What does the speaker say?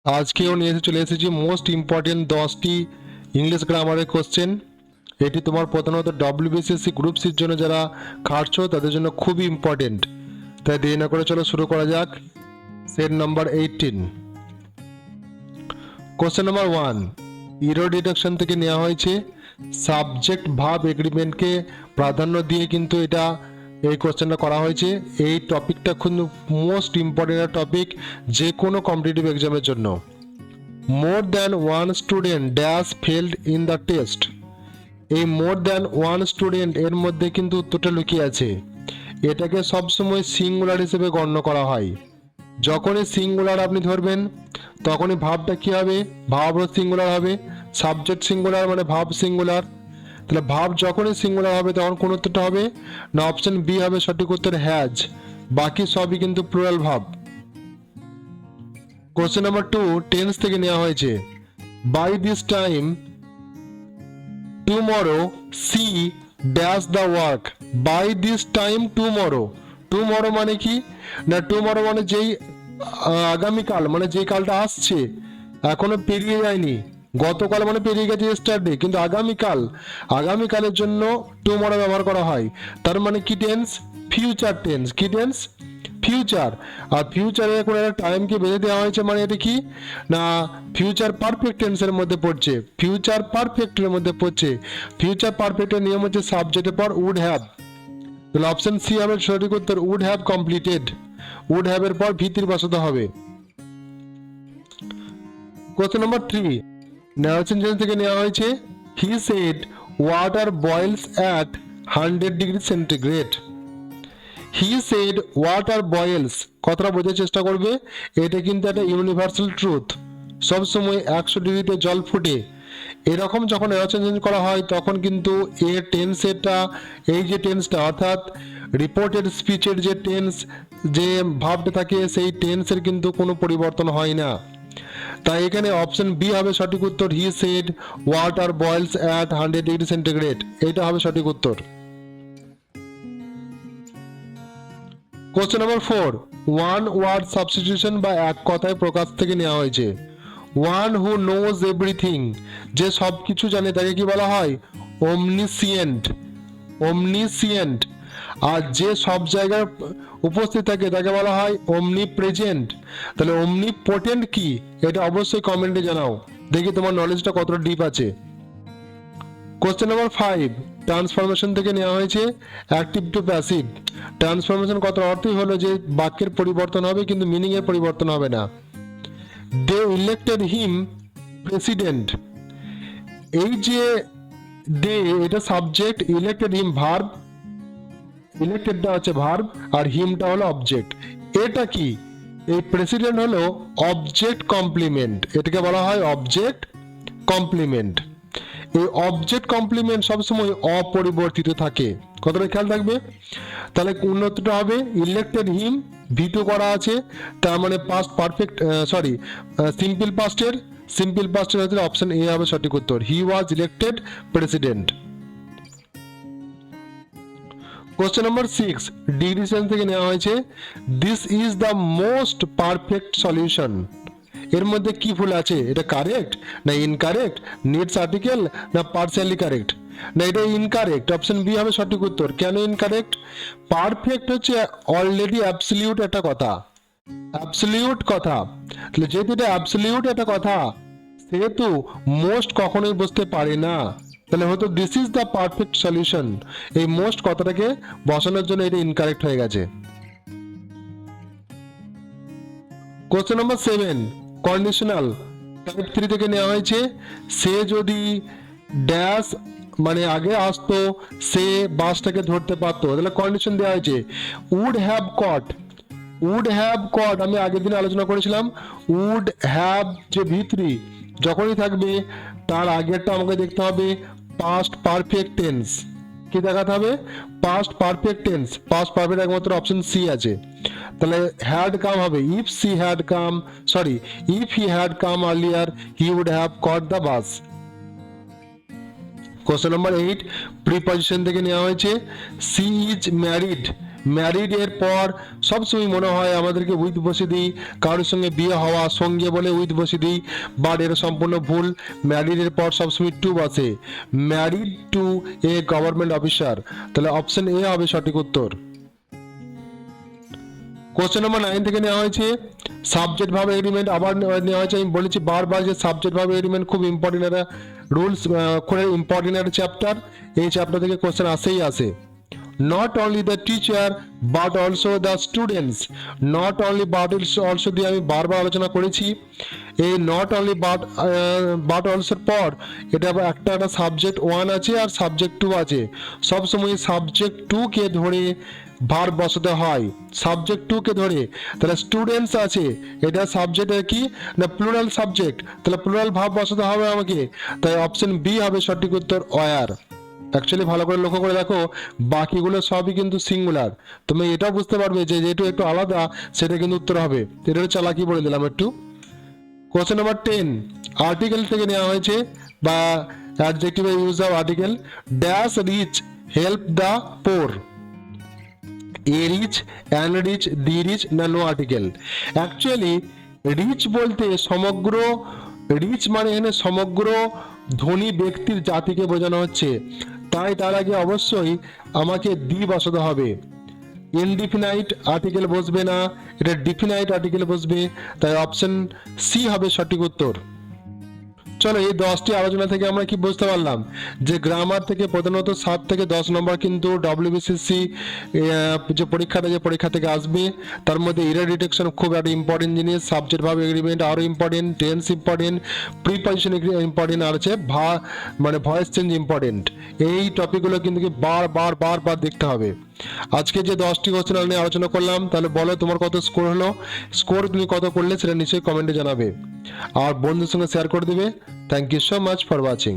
আজকেও নিয়ে চলে এসেছি মোস্ট ইম্পর্টেন্ট 10টি ইংলিশ গ্রামারের কোশ্চেন। এটি তোমার প্রধানত ডব্লিউবিসিএসসি গ্রুপ সির জন্য যারা খাটছো তাদের জন্য খুবই ইম্পর্টেন্ট। তাই দেরি না করে চলো শুরু করা যাক। Set number 18। Question number 1, error detection থেকে নেওয়া হয়েছে। সাবজেক্ট ভার্ব এগ্রিমেন্টকে প্রাধান্য দিয়ে কিন্তু এই কোশ্চেনটা করা হয়েছে। এই টপিকটা খুব মোস্ট ইম্পর্টেন্ট টপিক যে কোনো কম্পিটিটিভ এক্সামের জন্য। More than one student dash failed in the test. এই মোর দ্যান ওয়ান স্টুডেন্ট এর মধ্যে কিন্তু উত্তরটা লুকিয়ে আছে। এটাকে সবসময় সিঙ্গুলার হিসেবে গণ্য করা হয়। যখনই সিঙ্গুলার আপনি ধরবেন তখনই ভাবটা কি হবে, ভাবও সিঙ্গুলার হবে। সাবজেক্ট সিঙ্গুলার মানে ভাব সিঙ্গুলার। তাহলে ভাব যখনই সিঙ্গুলার হবে তখন কোন উত্তরটা হবে না, অপশন বি হবে সঠিক উত্তর, হ্যাজ। বাকি সবই কিন্তু plural verb. Question number 2, tense থেকে নেওয়া হয়েছে। By this time tomorrow C dash the work. By this time tomorrow, tomorrow মানে কি না, টুমরো মানে যেই আগামীকাল, মানে যে কালটা আসছে, এখনো পেরিয়ে যায়নি। গতকাল মানে পেরিয়ে গেছে ইয়েস্টারডে, কিন্তু আগামীকাল, আগামীকালের জন্য টুমরো ব্যবহার করা হয়। তার মানে কি টেন্স, ফিউচার টেন্স। কি টেন্স, ফিউচার। আর ফিউচারে কোনো একটা টাইমকে বেঁধে দেওয়া হয়েছে, মানে এটা কি না ফিউচার পারফেক্ট টেন্সের মধ্যে পড়ছে, ফিউচার পারফেক্টের মধ্যে পড়ছে। ফিউচার পারফেক্টের নিয়ম হচ্ছে সাবজেক্টের পর উড হ্যাভ। তাহলে অপশন সি হবে সঠিক উত্তর, would have completed. Would have এর পর ভিত্তির বসাতে হবে। কোশ্চেন নাম্বার 3, ন্যারেশন চেঞ্জ থেকে নেওয়া হয়েছে। হি said water boils at 100 degree centigrade. He said water বয়েলস, কথাটা বোঝার চেষ্টা করবে। এটা কিন্তু একটা ইউনিভার্সাল ট্রুথ। সবসময় 100 ডিগ্রিতে জল ফুটে। এরকম যখন ন্যারেশন চেঞ্জ করা হয় তখন কিন্তু এর টেন্সেরটা, এই যে টেন্সটা অর্থাৎ রিপোর্টেড স্পিচের যে টেন্স, যে ভাবটা থাকে, সেই টেন্সের কিন্তু কোনো পরিবর্তন হয় না। তাই এখানে অপশন বি হবে সঠিক উত্তর, he said water boils at 100 degree centigrade. এটা হবে সঠিক উত্তর। Question number 4, one word substitution বা এক কথায় প্রকাশ থেকে নেওয়া হয়েছে। ওয়ান হু নোজ এভরিথিং, যে সব কিছু জানে তাকে কি বলা হয়, ওমনিসিয়েন্ট। ওমনিসিয়েন্ট। আর যে সব জায়গায় উপস্থিত থাকে তাকে বলা হয় ওমনি প্রেজেন্ট। তাহলে ওমনি পোটেন্ট কি, এটা অবশ্যই কমেন্টে জানাও, দেখি তোমার নলেজটা কতটা ডিপ আছে। কোশ্চেন নাম্বার 5, ট্রান্সফরমেশন থেকে নেওয়া হয়েছে। Active to passive. ট্রান্সফরমেশন কত অর্থই হলো যে বাক্যের পরিবর্তন হবে কিন্তু মিনিং এর পরিবর্তন হবে না। দে ইলেক্টেড হিম প্রেসিডেন্ট। এই যে দে, এটা সাবজেক্ট, ইলেক্টেড হিম ভার্ব, ইলেক্টেডটা হচ্ছে ভার্ব আর হিমটা হলো অবজেক্ট। এটা কি, এই প্রেসিডেন্ট হলো অবজেক্ট কমপ্লিমেন্ট, এটাকে বলা হয় অবজেক্ট কমপ্লিমেন্ট। এই অবজেক্ট কমপ্লিমেন্ট সবসময় অপরিবর্তিত থাকে, কতটা খেয়াল থাকবে। তাহলে উন্নতটা হবে ইলেক্টেড হিম, ভিটো করা আছে, তার মানে পাস্ট পারফেক্ট, সরি সিম্পল পাস্টের, সিম্পল পাস্টের হচ্ছে অপশন এ হবে সঠিক উত্তর, he was elected president. Question number 6, degree sense থেকে নেওয়া হয়েছে। This is the most perfect solution. এর মধ্যে কি ভুল আছে, এটা কারেক্ট না ইনকারেক্ট, নিডস আর্টিকেল না পার্সিয়ালি কারেক্ট, না এটা ইনকারেক্ট। অপশন বি হবে সঠিক উত্তর। কেন ইনকারেক্ট, পারফেক্ট হচ্ছে অলরেডি অ্যাবসলিউট একটা কথা, অ্যাবসলিউট কথা। তাহলে যেহেতু এটা অ্যাবসলিউট একটা কথা, সেহেতু মোস্ট কখনোই বুঝতে পারে না। তাহলে হয়তো this is the perfect solution, এই মোস্ট কথাটাকে বসানোর জন্য এটা ইনকারেক্ট হয়ে গেছে। কোশ্চেন নাম্বার 7, কন্ডিশনাল টাইপ 3 থেকে নেওয়া হয়েছে। সে যদি ড্যাশ মানে আগে আসতো, সে বাসটাকে ধরতে পারতো, তাহলে কন্ডিশন দেওয়া হয়েছে would have caught. Would have caught আমি আগের দিন আলোচনা করেছিলাম। উড হ্যাভ যে ভিতরি যখনই থাকবে তার আগেরটা আমাকে দেখতে হবে পাস্ট পারফেক্ট টেন্স। কি দেখাতে হবে, past perfect tense. Past perfect একমাত্র অপশন সি আছে। তাহলে হ্যাড কাম হবে if C had come, sorry if he had come earlier he would have caught the bus. Question number 8, preposition থেকে নেওয়া হয়েছে। সি ইজ ম্যারিড, ম্যারিড এর পর সবসময় মনে হয় আমাদেরকে উইথ বসে দিই, কারোর সঙ্গে বিয়ে হওয়া সঙ্গে বলে উইথ বসে দিই, বাট এটা সম্পূর্ণ ভুল। ম্যারিড এর পর সবসময় টু বসে, married to a government officer, তাহলে অপশন এ হবে সঠিক উত্তর। কোশ্চেন নাম্বার 9 থেকে নেওয়া হয়েছে সাবজেক্ট ভার্ব এগ্রিমেন্ট, আবার নেওয়া হয়েছে। আমি বলেছি বারবার যে সাবজেক্ট ভার্ব এগ্রিমেন্ট খুব ইম্পর্টেন্ট একটা রুলস, খুব ইম্পর্টেন্ট একটা চ্যাপ্টার। এই চ্যাপ্টার থেকে কোশ্চেন আসেই আসে। Not only the teacher but also the students, not only but also দিয়ে আমি বারবার আলোচনা করেছি। এই নট অনলি বাট অলসোর পর এটা একটা একটা সাবজেক্ট 1 আছে আর সাবজেক্ট 2 আছে। সবসময় সাবজেক্ট 2 কে ধরে ভার্ব বসাতে হয়, সাবজেক্ট 2 কে ধরে। তাহলে স্টুডেন্টস আছে, এটা সাবজেক্টের কি না প্লুরাল সাবজেক্ট, তাহলে প্লুরাল ভার্ব বসাতে হবে আমাকে, তাই অপশন বি হবে সঠিক উত্তর ওয়্যার। অ্যাকচুয়ালি ভালো করে লক্ষ্য করে দেখো, বাকিগুলো সবই কিন্তু সিঙ্গুলার। তুমি এটাও বুঝতে পারবে যে যেটা একটু আলাদা সেটা কিন্তু উত্তর হবে। এটা চালাকি বলে দিলাম একটু। কোশ্চেন নাম্বার 10 আর্টিকেল থেকে নেওয়া হয়েছে বা adjective use of article. Dash rich help the poor, a rich, an rich, the rich না নো আর্টিকেল। অ্যাকচুয়ালি রিচ বলতে সমগ্র, রিচ মানে এখানে সমগ্র ধনী ব্যক্তির জাতিকে বোঝানো হচ্ছে, তাই তার আগে অবশ্যই আমাকে দি বসাতে হবে। ইনডিফিনাইট আর্টিকেল বসবে না, এটা ডিফিনাইট আর্টিকেল বসবে, তাই অপশন সি হবে সঠিক উত্তর। চলো এই 10টি আলোচনা থেকে আমরা কি বুঝতে পারলাম যে গ্রামার থেকে প্রধানত 7 থেকে 10 নম্বর কিন্তু ডব্লিউবিসিএসসি যে পরীক্ষাটা যে পরীক্ষা থেকে আসবে, তার মধ্যে এরর ডিটেকশন খুব একটা ইম্পর্টেন্ট জিনিস, সাবজেক্ট ভার্ব এগ্রিমেন্ট আরও important, tense important, preposition important, আর হচ্ছে মানে ভয়েস চেঞ্জ ইম্পর্টেন্ট। এই টপিকগুলো কিন্তু বারবার দেখতে হবে। আজকে যে 10টি কোশ্চেন নিয়ে আলোচনা করলাম, তাহলে বলো তোমার কত স্কোর হলো, স্কোর তুমি কত করলে সেটা নিশ্চয়ই কমেন্টে জানাবে আর বন্ধুদের সঙ্গে শেয়ার করে দিবে। Thank you so much for watching.